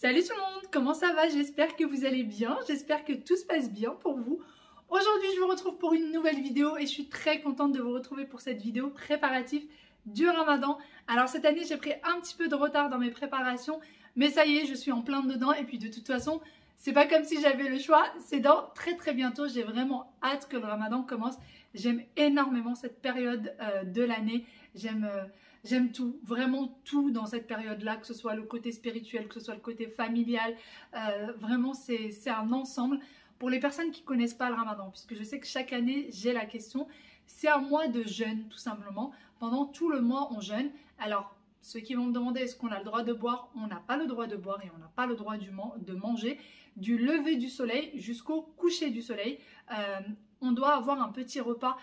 Salut tout le monde, comment ça va? J'espère que vous allez bien, j'espère que tout se passe bien pour vous. Aujourd'hui, je vous retrouve pour une nouvelle vidéo et je suis très contente de vous retrouver pour cette vidéo préparative du Ramadan. Alors cette année, j'ai pris un petit peu de retard dans mes préparations, mais ça y est, je suis en plein dedans et puis de toute façon, c'est pas comme si j'avais le choix, c'est dans très bientôt. J'ai vraiment hâte que le Ramadan commence. J'aime énormément cette période de l'année, J'aime tout, vraiment tout dans cette période-là, que ce soit le côté spirituel, que ce soit le côté familial. Vraiment, c'est un ensemble. Pour les personnes qui ne connaissent pas le Ramadan, puisque je sais que chaque année, j'ai la question, c'est un mois de jeûne, tout simplement. Pendant tout le mois, on jeûne. Alors, ceux qui vont me demander est-ce qu'on a le droit de boire, on n'a pas le droit de boire et on n'a pas le droit de manger. Du lever du soleil jusqu'au coucher du soleil, on doit avoir un petit repas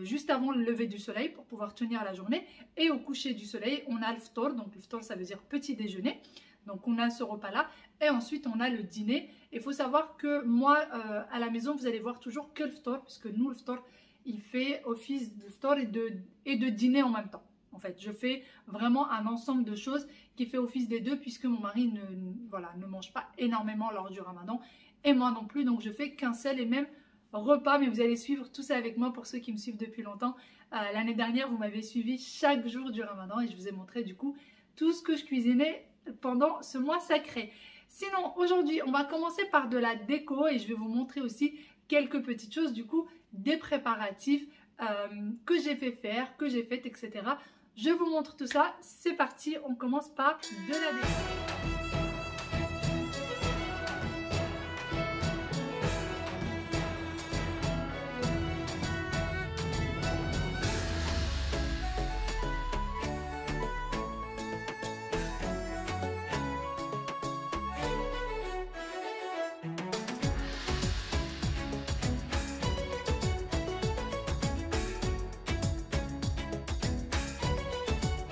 juste avant le lever du soleil pour pouvoir tenir la journée, et au coucher du soleil on a le ftor, donc le ftor ça veut dire petit déjeuner, donc on a ce repas là et ensuite on a le dîner. Il faut savoir que moi à la maison vous allez voir toujours que le ftor, puisque nous le ftor il fait office de ftor et de dîner en même temps. En fait je fais vraiment un ensemble de choses qui fait office des deux, puisque mon mari ne mange pas énormément lors du Ramadan et moi non plus, donc je fais qu'un seul et même repas, mais vous allez suivre tout ça avec moi pour ceux qui me suivent depuis longtemps. L'année dernière, vous m'avez suivi chaque jour du Ramadan et je vous ai montré du coup tout ce que je cuisinais pendant ce mois sacré. Sinon, aujourd'hui, on va commencer par de la déco et je vais vous montrer aussi quelques petites choses, du coup, des préparatifs que j'ai fait faire, que j'ai fait, etc. Je vous montre tout ça. C'est parti, on commence par de la déco.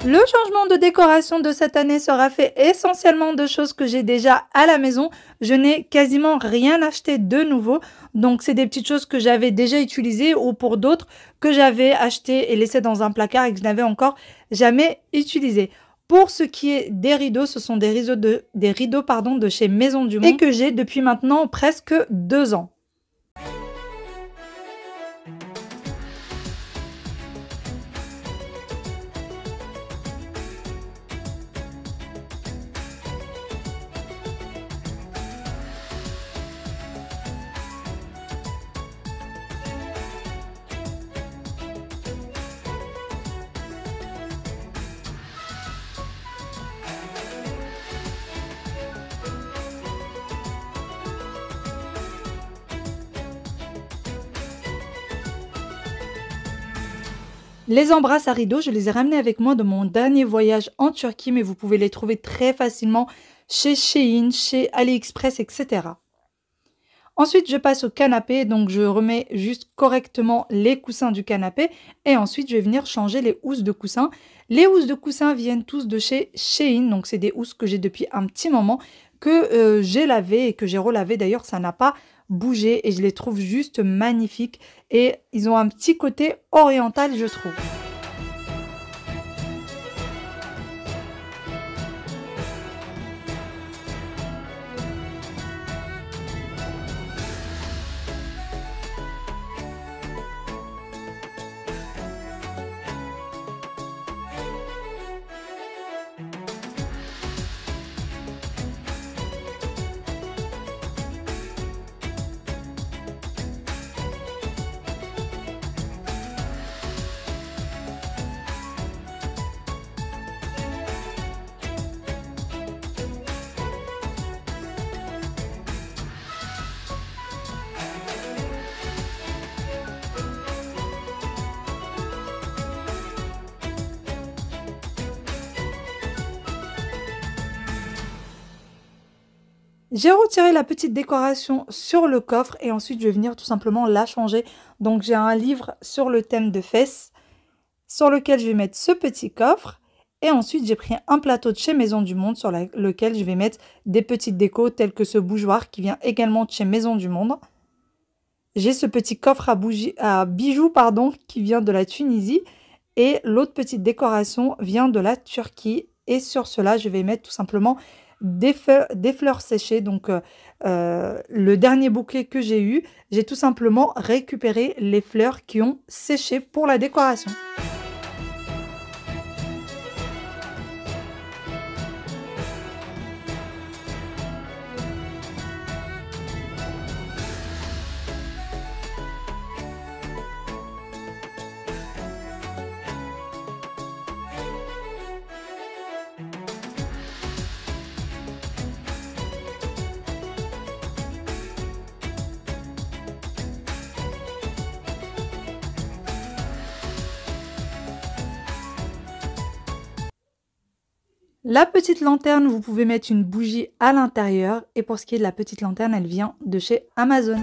Le changement de décoration de cette année sera fait essentiellement de choses que j'ai déjà à la maison. Je n'ai quasiment rien acheté de nouveau. Donc c'est des petites choses que j'avais déjà utilisées ou pour d'autres que j'avais achetées et laissées dans un placard et que je n'avais encore jamais utilisées. Pour ce qui est des rideaux, ce sont des rideaux de chez Maison du Monde et que j'ai depuis maintenant presque 2 ans. Les embrasses à rideaux, je les ai ramenés avec moi de mon dernier voyage en Turquie, mais vous pouvez les trouver très facilement chez Shein, chez AliExpress, etc. Ensuite, je passe au canapé, donc je remets juste correctement les coussins du canapé et ensuite je vais venir changer les housses de coussins. Les housses de coussins viennent tous de chez Shein, donc c'est des housses que j'ai depuis un petit moment, que j'ai lavé et que j'ai relavé. D'ailleurs, ça n'a pas bougé et je les trouve juste magnifiques et ils ont un petit côté oriental, je trouve. J'ai retiré la petite décoration sur le coffre et ensuite je vais venir tout simplement la changer. Donc j'ai un livre sur le thème de fesses sur lequel je vais mettre ce petit coffre. Et ensuite j'ai pris un plateau de chez Maison du Monde sur lequel je vais mettre des petites décos telles que ce bougeoir qui vient également de chez Maison du Monde. J'ai ce petit coffre à bijoux qui vient de la Tunisie. Et l'autre petite décoration vient de la Turquie. Et sur cela, je vais mettre tout simplement des fleurs séchées. Donc le dernier bouquet que j'ai eu, j'ai tout simplement récupéré les fleurs qui ont séché pour la décoration. La petite lanterne, vous pouvez mettre une bougie à l'intérieur. Et pour ce qui est de la petite lanterne, elle vient de chez Amazon.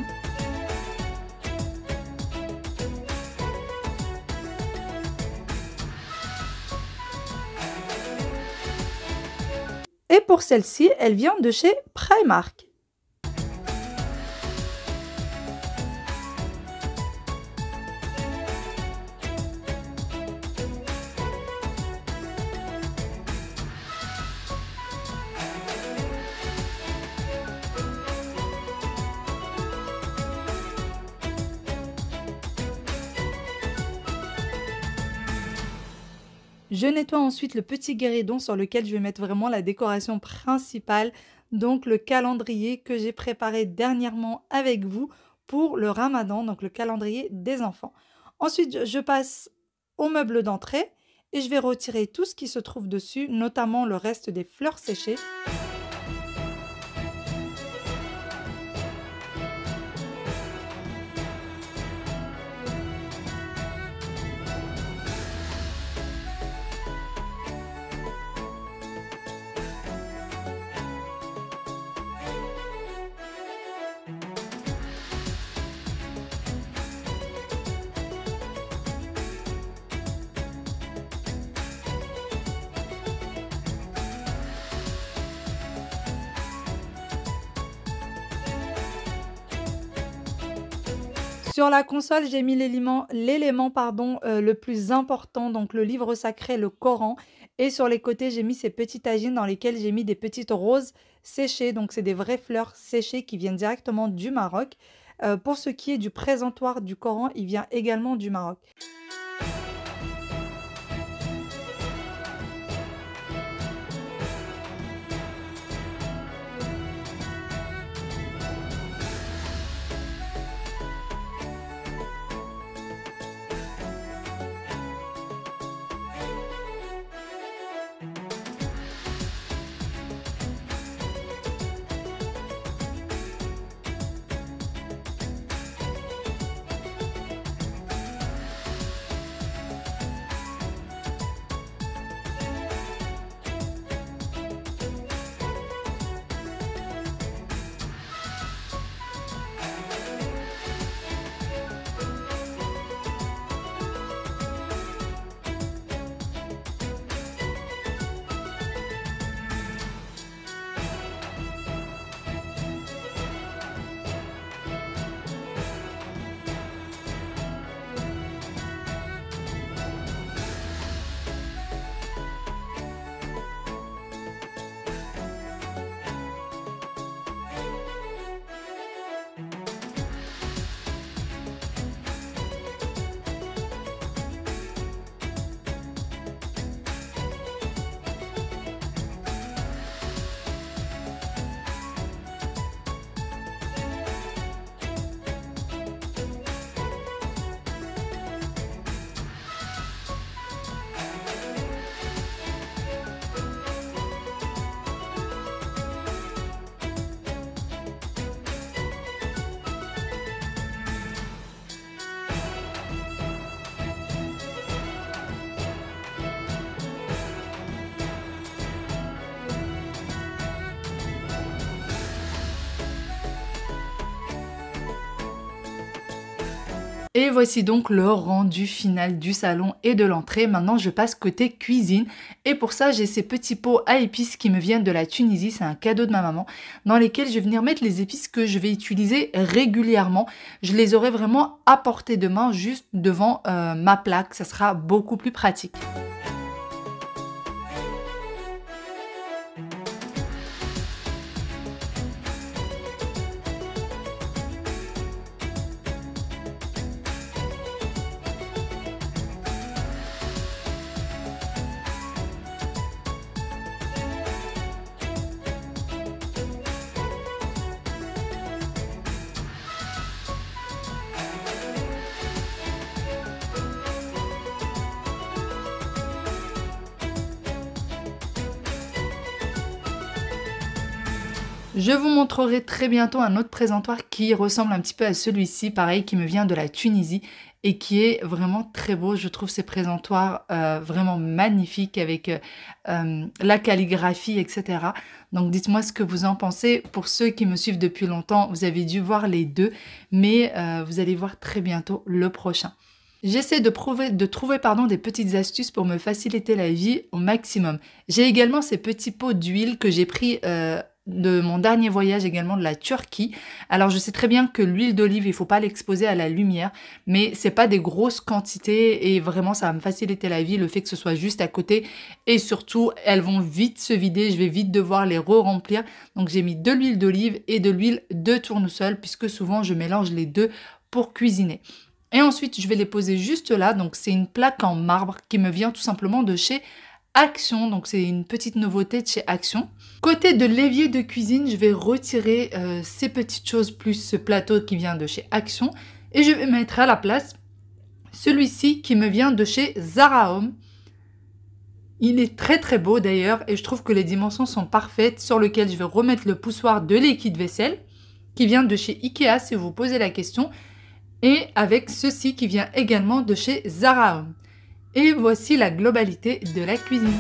Et pour celle-ci, elle vient de chez Primark. Je nettoie ensuite le petit guéridon sur lequel je vais mettre vraiment la décoration principale, donc le calendrier que j'ai préparé dernièrement avec vous pour le Ramadan, donc le calendrier des enfants. Ensuite, je passe au meuble d'entrée et je vais retirer tout ce qui se trouve dessus, notamment le reste des fleurs séchées. Sur la console, j'ai mis l'élément le plus important, donc le livre sacré, le Coran. Et sur les côtés, j'ai mis ces petits tagines dans lesquels j'ai mis des petites roses séchées. Donc, c'est des vraies fleurs séchées qui viennent directement du Maroc. Pour ce qui est du présentoir du Coran, il vient également du Maroc. Et voici donc le rendu final du salon et de l'entrée. Maintenant, je passe côté cuisine. Et pour ça, j'ai ces petits pots à épices qui me viennent de la Tunisie. C'est un cadeau de ma maman, dans lesquels je vais venir mettre les épices que je vais utiliser régulièrement. Je les aurai vraiment à portée de main, juste devant ma plaque. Ça sera beaucoup plus pratique. Je vous montrerai très bientôt un autre présentoir qui ressemble un petit peu à celui-ci, pareil, qui me vient de la Tunisie et qui est vraiment très beau. Je trouve ces présentoirs vraiment magnifiques avec la calligraphie, etc. Donc dites-moi ce que vous en pensez. Pour ceux qui me suivent depuis longtemps, vous avez dû voir les deux, mais vous allez voir très bientôt le prochain. J'essaie de trouver des petites astuces pour me faciliter la vie au maximum. J'ai également ces petits pots d'huile que j'ai pris de mon dernier voyage également de la Turquie. Alors je sais très bien que l'huile d'olive, il ne faut pas l'exposer à la lumière, mais c'est pas des grosses quantités et vraiment ça va me faciliter la vie, le fait que ce soit juste à côté et surtout elles vont vite se vider, je vais vite devoir les re-remplir. Donc j'ai mis de l'huile d'olive et de l'huile de tournesol puisque souvent je mélange les deux pour cuisiner. Et ensuite, je vais les poser juste là. Donc, c'est une plaque en marbre qui me vient tout simplement de chez Action. Donc, c'est une petite nouveauté de chez Action. Côté de l'évier de cuisine, je vais retirer ces petites choses plus ce plateau qui vient de chez Action. Et je vais mettre à la place celui-ci qui me vient de chez Zara Home. Il est très très beau d'ailleurs et je trouve que les dimensions sont parfaites, sur lequel je vais remettre le poussoir de liquide vaisselle qui vient de chez Ikea si vous vous posez la question. Et avec ceci qui vient également de chez Zara Home. Et voici la globalité de la cuisine.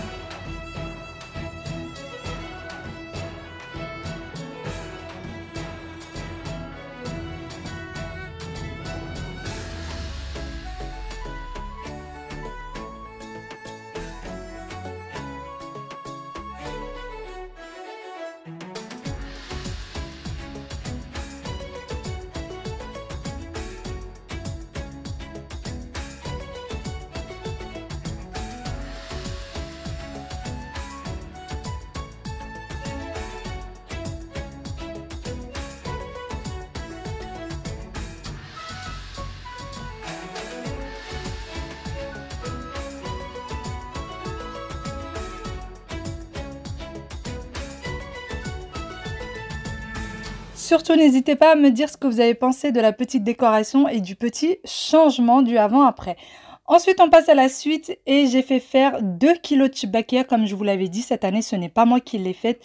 Surtout, n'hésitez pas à me dire ce que vous avez pensé de la petite décoration et du petit changement du avant-après. Ensuite, on passe à la suite et j'ai fait faire 2 kg de chibakea comme je vous l'avais dit. Cette année, ce n'est pas moi qui l'ai faite.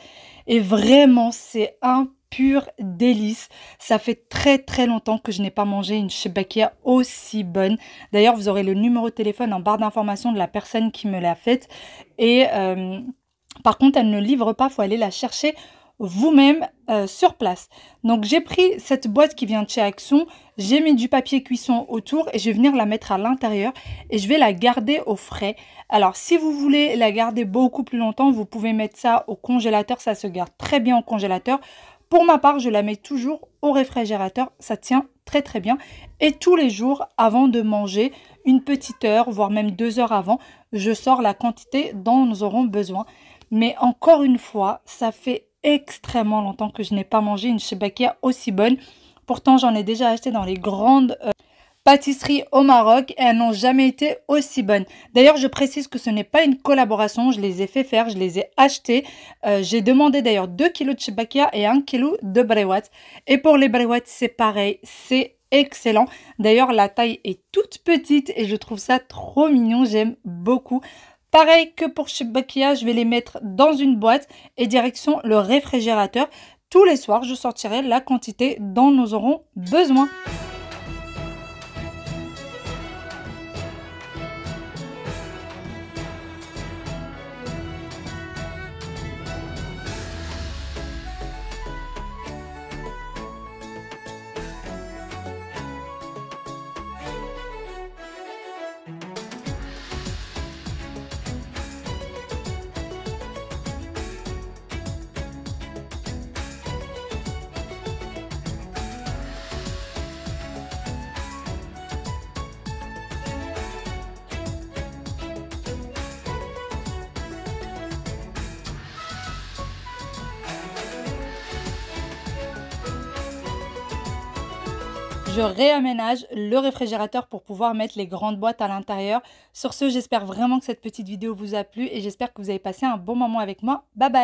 Et vraiment, c'est un pur délice. Ça fait très très longtemps que je n'ai pas mangé une chibakea aussi bonne. D'ailleurs, vous aurez le numéro de téléphone en barre d'information de la personne qui me l'a faite. Et par contre, elle ne livre pas, il faut aller la chercher vous-même sur place. Donc j'ai pris cette boîte qui vient de chez Action, j'ai mis du papier cuisson autour et je vais venir la mettre à l'intérieur et je vais la garder au frais. Alors si vous voulez la garder beaucoup plus longtemps, vous pouvez mettre ça au congélateur, ça se garde très bien au congélateur. Pour ma part, je la mets toujours au réfrigérateur, ça tient très très bien. Et tous les jours, avant de manger, une petite heure, voire même 2 heures avant, je sors la quantité dont nous aurons besoin. Mais encore une fois, ça fait extrêmement longtemps que je n'ai pas mangé une chibakea aussi bonne. Pourtant, j'en ai déjà acheté dans les grandes pâtisseries au Maroc et elles n'ont jamais été aussi bonnes. D'ailleurs, je précise que ce n'est pas une collaboration. Je les ai fait faire, je les ai achetés. J'ai demandé d'ailleurs 2 kg de chibakea et 1 kg de brewat. Et pour les brewat, c'est pareil. C'est excellent. D'ailleurs, la taille est toute petite et je trouve ça trop mignon. J'aime beaucoup. Pareil que pour chibakea, je vais les mettre dans une boîte et direction le réfrigérateur. Tous les soirs, je sortirai la quantité dont nous aurons besoin. Je réaménage le réfrigérateur pour pouvoir mettre les grandes boîtes à l'intérieur. Sur ce, j'espère vraiment que cette petite vidéo vous a plu et j'espère que vous avez passé un bon moment avec moi. Bye bye!